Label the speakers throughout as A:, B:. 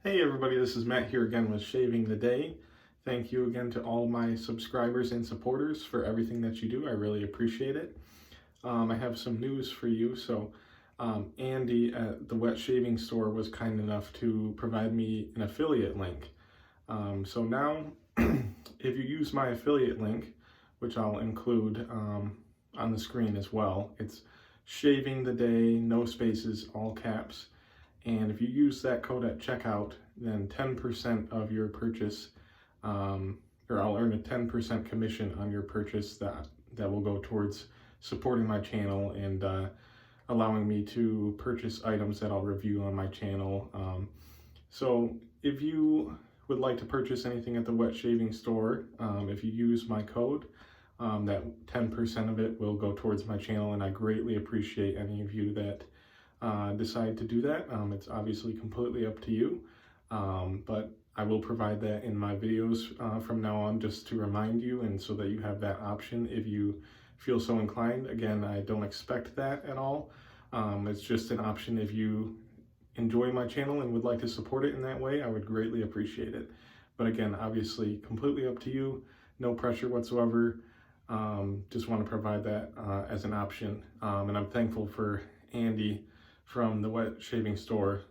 A: Hey everybody, this is Matt here again with Shaving the Day. Thank you again to all my subscribers and supporters for everything that you do. I really appreciate it. I have some news for you. Andy at the wet shaving store was kind enough to provide me an affiliate link. So now, if you use my affiliate link, which I'll include on the screen as well, it's Shaving the Day, no spaces, all caps. And if you use that code at checkout, then 10% of your purchase, or I'll earn a 10% commission on your purchase that will go towards supporting my channel and allowing me to purchase items that I'll review on my channel. So if you would like to purchase anything at the wet shaving store, if you use my code, that 10% of it will go towards my channel, and I greatly appreciate any of you that decide to do that. It's obviously completely up to you, but I will provide that in my videos from now on, just to remind you, and so that you have that option if you feel so inclined. Again, I don't expect that at all. It's just an option. If you enjoy my channel and would like to support it in that way, I would greatly appreciate it. But again, obviously completely up to you, no pressure whatsoever. Just want to provide that as an option, and I'm thankful for Andy from the wet shaving store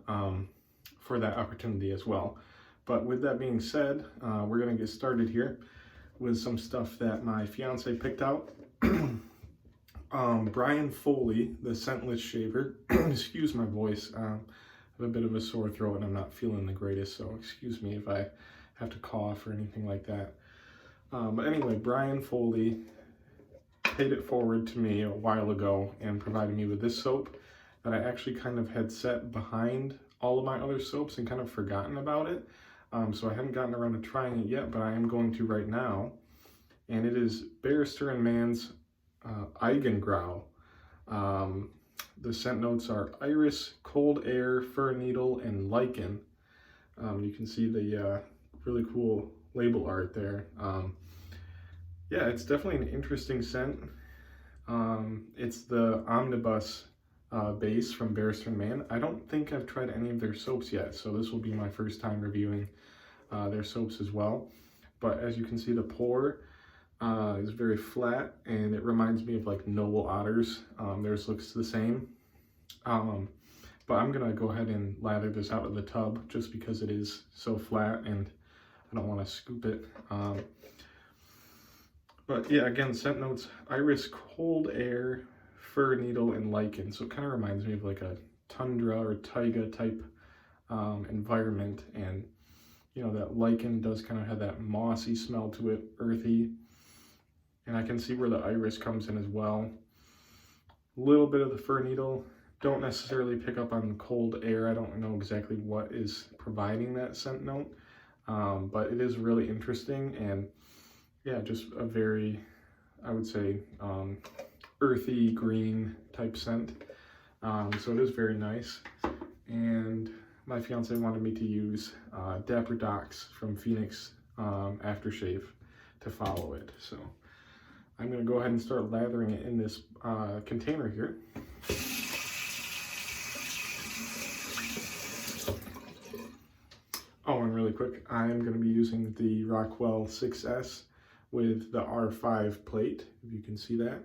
A: for that opportunity as well. But with that being said, we're gonna get started here with some stuff that my fiance picked out. Brian Foley, the scentless shaver. Excuse my voice. I have a bit of a sore throat and I'm not feeling the greatest, so excuse me if I have to cough or anything like that. But anyway, Brian Foley paid it forward to me a while ago and provided me with this soap that I actually kind of had set behind all of my other soaps and kind of forgotten about it. So I haven't gotten around to trying it yet, but I am going to right now. And it is Barrister Mann's Eigengrau. The scent notes are iris, cold air, fir needle, and lichen. You can see the really cool label art there. Yeah, it's definitely an interesting scent. It's the Omnibus base from Barrister Mann. I don't think I've tried any of their soaps yet, so this will be my first time reviewing their soaps as well. But as you can see, the pour is very flat, and it reminds me of like Noble Otters. Theirs looks the same. But I'm gonna go ahead and lather this out of the tub just because it is so flat and I don't want to scoop it. But yeah, again, scent notes, iris, cold air, fir needle, and lichen. So it kind of reminds me of like a tundra or taiga type environment. And you know, that lichen does kind of have that mossy smell to it, earthy. And I can see where the iris comes in as well. A little bit of the fir needle. Don't necessarily pick up on cold air. I don't know exactly what is providing that scent note. But it is really interesting, and yeah, just a very, I would say, earthy green type scent. So it is very nice. And my fiance wanted me to use Dapper from Phoenix Aftershave to follow it. So I'm going to go ahead and start lathering it in this container here. Oh, and really quick, I'm going to be using the Rockwell 6S with the R5 plate, if you can see that.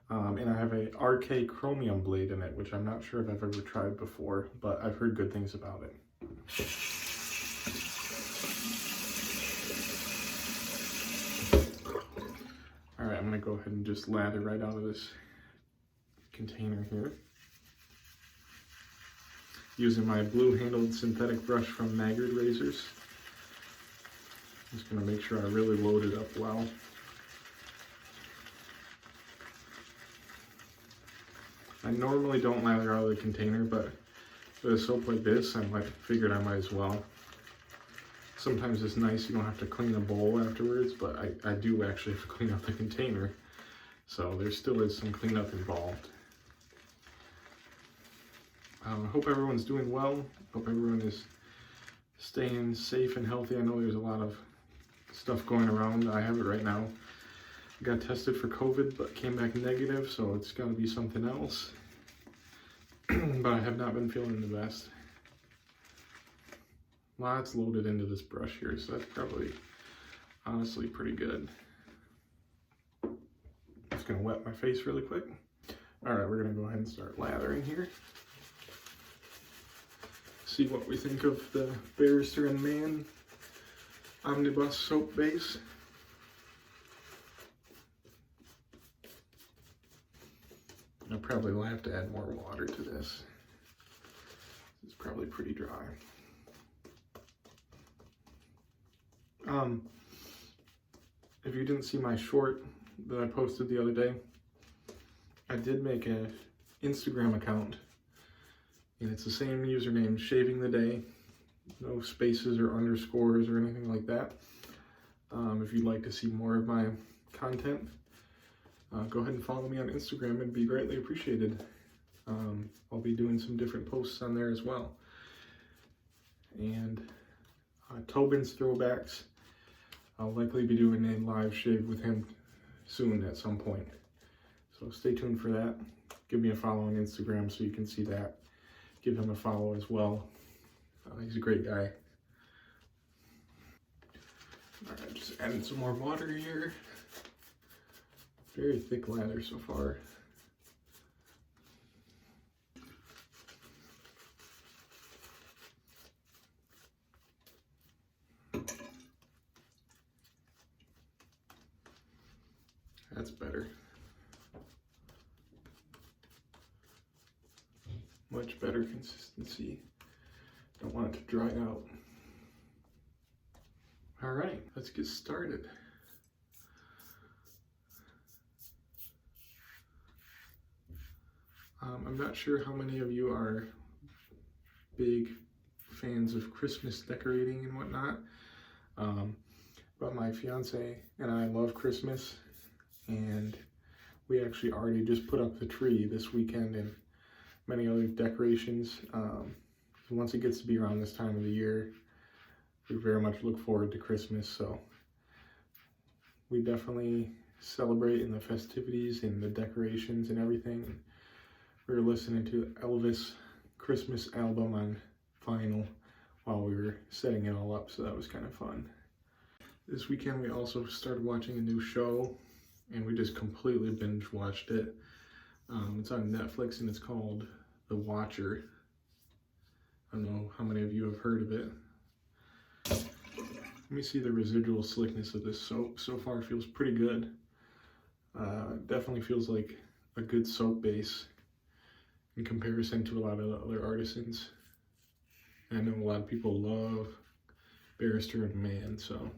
A: And I have a RK chromium blade in it, which I'm not sure if I've ever tried before, but I've heard good things about it. All right, I'm going to go ahead and just lather right out of this container here, using my blue-handled synthetic brush from Maggard Razors. Just going to make sure I really load it up well. I normally don't lather out of the container, but with a soap like this, I figured I might as well. Sometimes it's nice you don't have to clean a bowl afterwards, but I do actually have to clean out the container. So there still is some cleanup involved. I hope everyone's doing well. Hope everyone is staying safe and healthy. I know there's a lot of stuff going around. I have it right now. I got tested for COVID, but came back negative, so it's got to be something else. But I have not been feeling the best. lots loaded into this brush here, so that's probably honestly pretty good. Just gonna wet my face really quick. All right, we're gonna go ahead and start lathering here. See what we think of the Barrister Mann Omnibus soap base. I probably will have to add more water to this. It's probably pretty dry. If you didn't see my short that I posted the other day, I did make an Instagram account, and it's the same username, Shaving the Day, no spaces or underscores or anything like that. If you'd like to see more of my content, go ahead and follow me on Instagram. It'd be greatly appreciated. I'll be doing some different posts on there as well. And Tobin's Throwbacks, I'll likely be doing a live shave with him soon at some point. So stay tuned for that. Give me a follow on Instagram so you can see that. Give him a follow as well. He's a great guy. All right, just adding some more water here. Very thick lather so far. That's better. Much better consistency. Don't want it to dry out. All right, let's get started. I'm not sure how many of you are big fans of Christmas decorating and whatnot, but my fiance and I love Christmas, and we actually already just put up the tree this weekend and many other decorations. Once it gets to be around this time of the year, we very much look forward to Christmas, so we definitely celebrate in the festivities and the decorations and everything. We were listening to Elvis Christmas album on vinyl while we were setting it all up, so that was kind of fun. This weekend we also started watching a new show, and we just completely binge watched it. It's on Netflix and it's called The Watcher. I don't know how many of you have heard of it. Let me see the residual slickness of this soap. So far it feels pretty good. Definitely feels like a good soap base in comparison to a lot of other artisans. I know a lot of people love Barrister Mann, so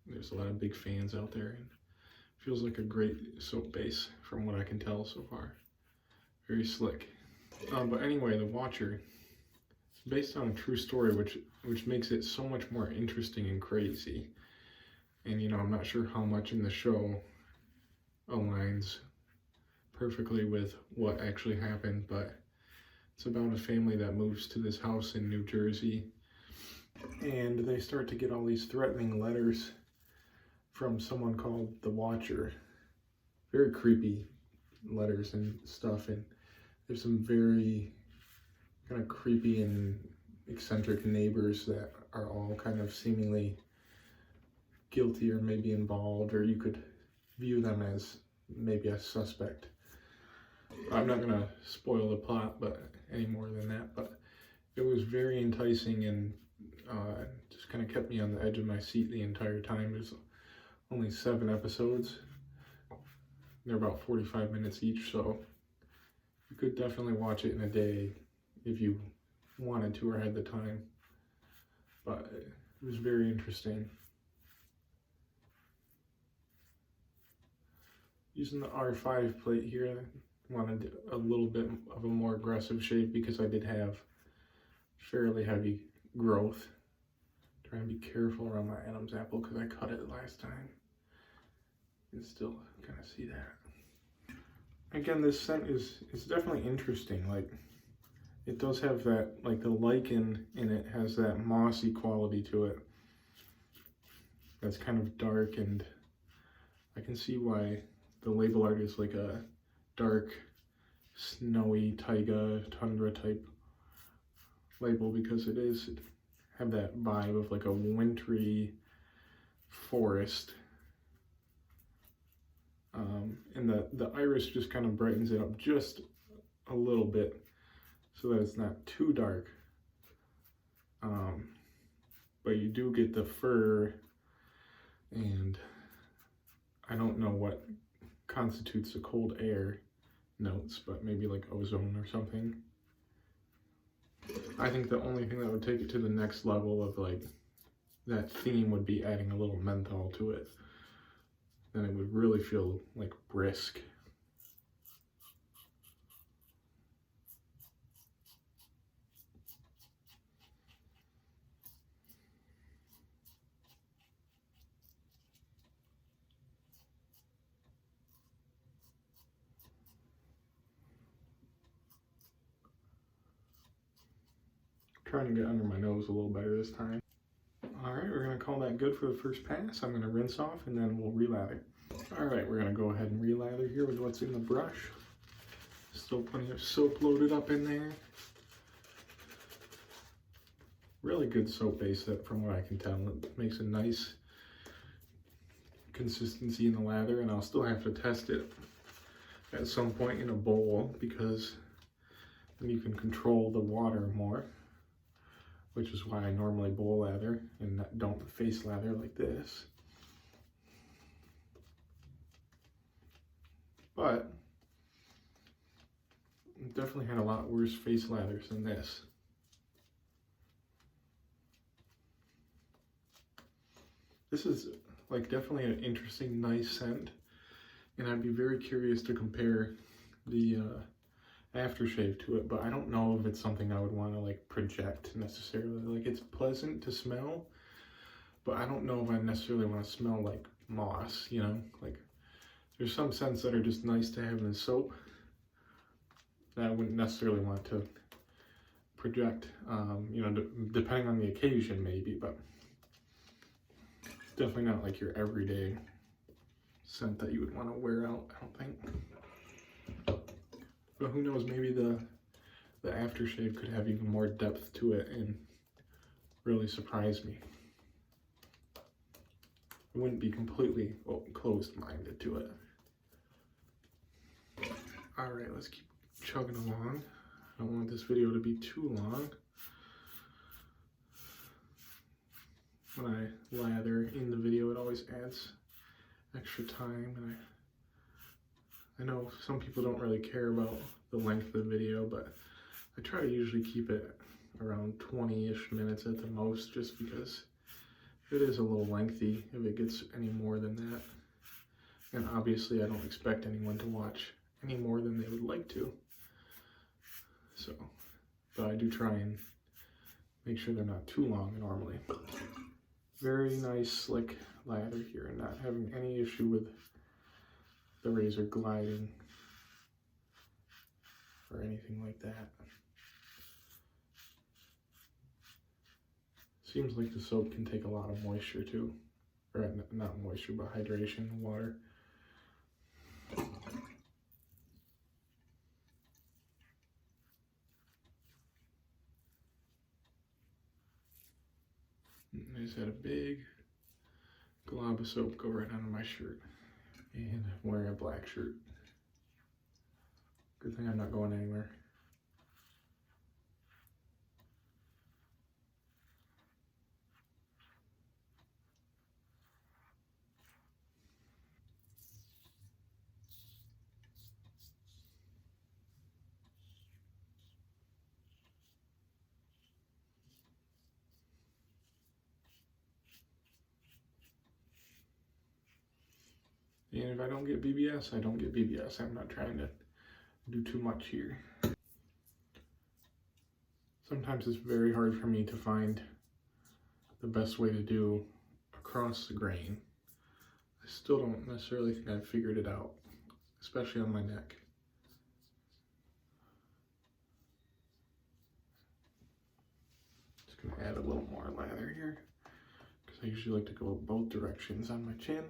A: there's a lot of big fans out there, and it feels like a great soap base from what I can tell so far. Very slick. But anyway, The Watcher, it's based on a true story, which makes it so much more interesting and crazy. And you know, I'm not sure how much in the show aligns perfectly with what actually happened, but it's about a family that moves to this house in New Jersey, and they start to get all these threatening letters from someone called the Watcher. Very creepy letters and stuff, and there's some very kind of creepy and eccentric neighbors that are all kind of seemingly guilty or maybe involved, or you could view them as maybe a suspect. I'm not gonna spoil the plot, but any more than that, but it was very enticing and just kind of kept me on the edge of my seat the entire time. There's only 7 episodes. They're about 45 minutes each, so you could definitely watch it in a day if you wanted to or had the time. But it was very interesting. Using the R5 plate here, wanted a little bit of a more aggressive shave because I did have fairly heavy growth. Trying to be careful around my Adam's apple because I cut it last time. You can still kind of see that. Again, this scent is definitely interesting. Like, it does have that, like the lichen in it has that mossy quality to it. That's kind of dark, and I can see why the label art is like a dark, snowy tundra type label, because it have that vibe of like a wintry forest. And the iris just kind of brightens it up just a little bit so that it's not too dark. But you do get the fir, and I don't know what constitutes the cold air notes, but maybe like ozone or something. I think the only thing that would take it to the next level of like that theme would be adding a little menthol to it. Then it would really feel like brisk. Trying to get under my nose a little better this time. Alright, we're going to call that good for the first pass. I'm going to rinse off and then we'll relather. Alright, we're going to go ahead and relather here with what's in the brush. Still plenty of soap loaded up in there. Really good soap base from what I can tell. It makes a nice consistency in the lather, and I'll still have to test it at some point in a bowl because then you can control the water more, which is why I normally bowl lather and don't face lather like this. But I've definitely had a lot worse face lathers than this. This is like definitely an interesting, nice scent, and I'd be very curious to compare the aftershave to it, but I don't know if it's something I would want to like project necessarily. Like, it's pleasant to smell, but I don't know if I necessarily want to smell like moss, you know? Like, there's some scents that are just nice to have in soap that I wouldn't necessarily want to project, you know, depending on the occasion maybe, but definitely not like your everyday scent that you would want to wear out, I don't think. But who knows, maybe the aftershave could have even more depth to it and really surprise me. I wouldn't be completely closed-minded to it. Alright, let's keep chugging along. I don't want this video to be too long. When I lather in the video, it always adds extra time, and I know some people don't really care about the length of the video, but I try to usually keep it around 20-ish minutes at the most, just because it is a little lengthy if it gets any more than that. And obviously I don't expect anyone to watch any more than they would like to. So, but I do try and make sure they're not too long normally. Very nice slick lather here, and not having any issue with the razor gliding or anything like that. Seems like the soap can take a lot of moisture too, or not moisture, but hydration, water. I just had a big glob of soap go right onto my shirt, and I'm wearing a black shirt. Good thing I'm not going anywhere. And if I don't get BBS, I don't get BBS. I'm not trying to do too much here. Sometimes it's very hard for me to find the best way to do across the grain. I still don't necessarily think I've figured it out, especially on my neck. Just gonna add a little more lather here, because I usually like to go both directions on my chin.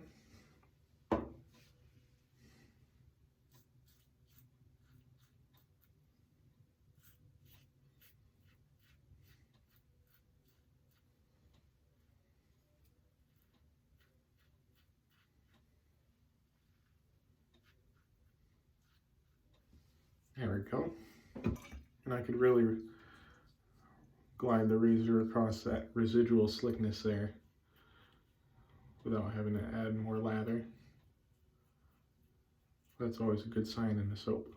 A: There we go. And I could really glide the razor across that residual slickness there without having to add more lather. That's always a good sign in the soap.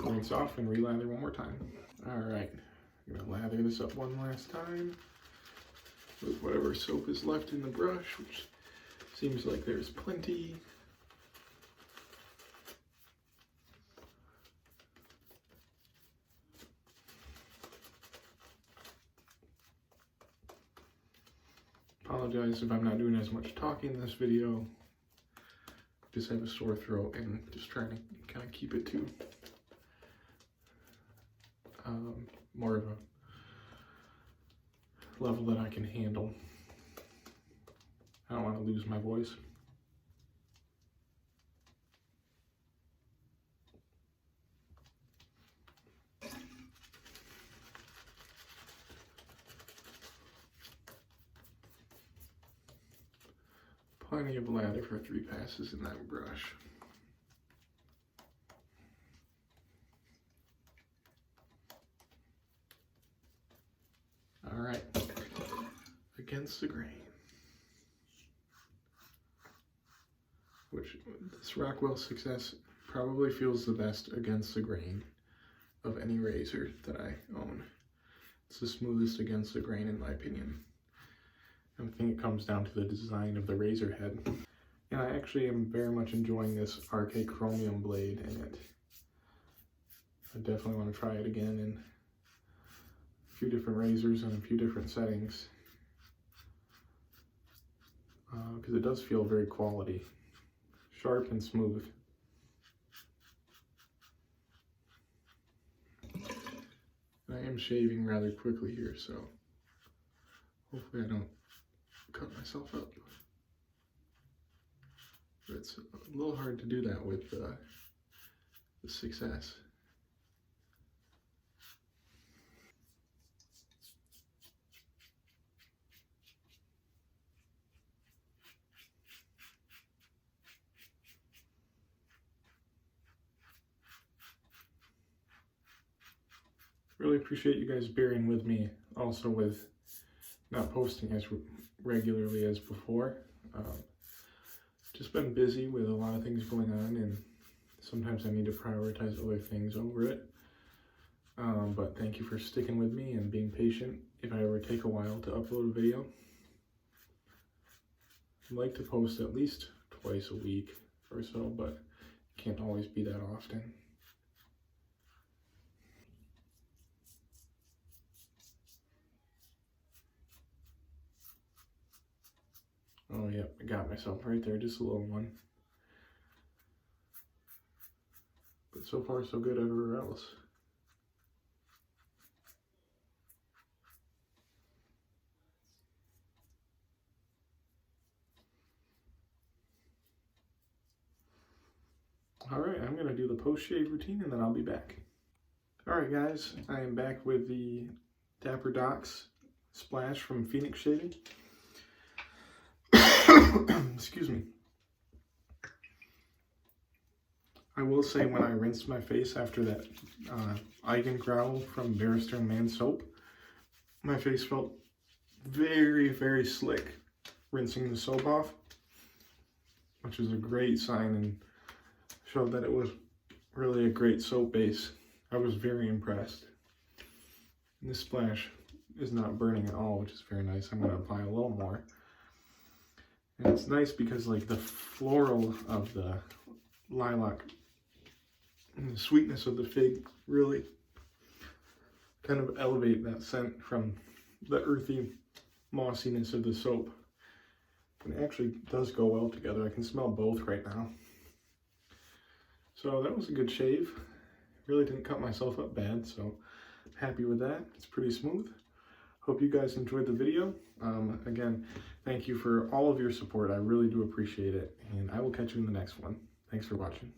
A: Rinse off and relather one more time. Alright, I'm going to lather this up one last time with whatever soap is left in the brush, which seems like there's plenty. Apologize if I'm not doing as much talking in this video. Just have a sore throat and just trying to kind of keep it to more of a level that I can handle. I don't want to lose my voice. Plenty of lather for 3 passes in that brush. All right, against the grain. Which this Rockwell Success probably feels the best against the grain of any razor that I own. It's the smoothest against the grain in my opinion. I think it comes down to the design of the razor head. And I actually am very much enjoying this RK chromium blade in it. I definitely want to try it again in a few different razors and a few different settings. Because it does feel very quality. Sharp and smooth. I am shaving rather quickly here, so hopefully I don't cut myself up. But it's a little hard to do that with the Success. Really appreciate you guys bearing with me also with not posting as regularly as before. Just been busy with a lot of things going on, and sometimes I need to prioritize other things over it. But thank you for sticking with me and being patient if I ever take a while to upload a video. I'd like to post at least twice a week or so, but it can't always be that often. Oh yeah, I got myself right there, just a little one. But so far so good everywhere else. Alright, I'm going to do the post-shave routine and then I'll be back. Alright guys, I am back with the Dapper Docs Splash from Phoenix Shaving. Excuse me. I will say when I rinsed my face after that Eigengrau from Barrister Mann soap, my face felt very, very slick rinsing the soap off, which is a great sign and showed that it was really a great soap base. I was very impressed. And this splash is not burning at all, which is very nice. I'm going to apply a little more. And it's nice because like the floral of the lilac and the sweetness of the fig really kind of elevate that scent from the earthy mossiness of the soap. And it actually does go well together. I can smell both right now. So that was a good shave. Really didn't cut myself up bad, so happy with that. It's pretty smooth. Hope you guys enjoyed the video. Again, thank you for all of your support. I really do appreciate it, and I will catch you in the next one. Thanks for watching.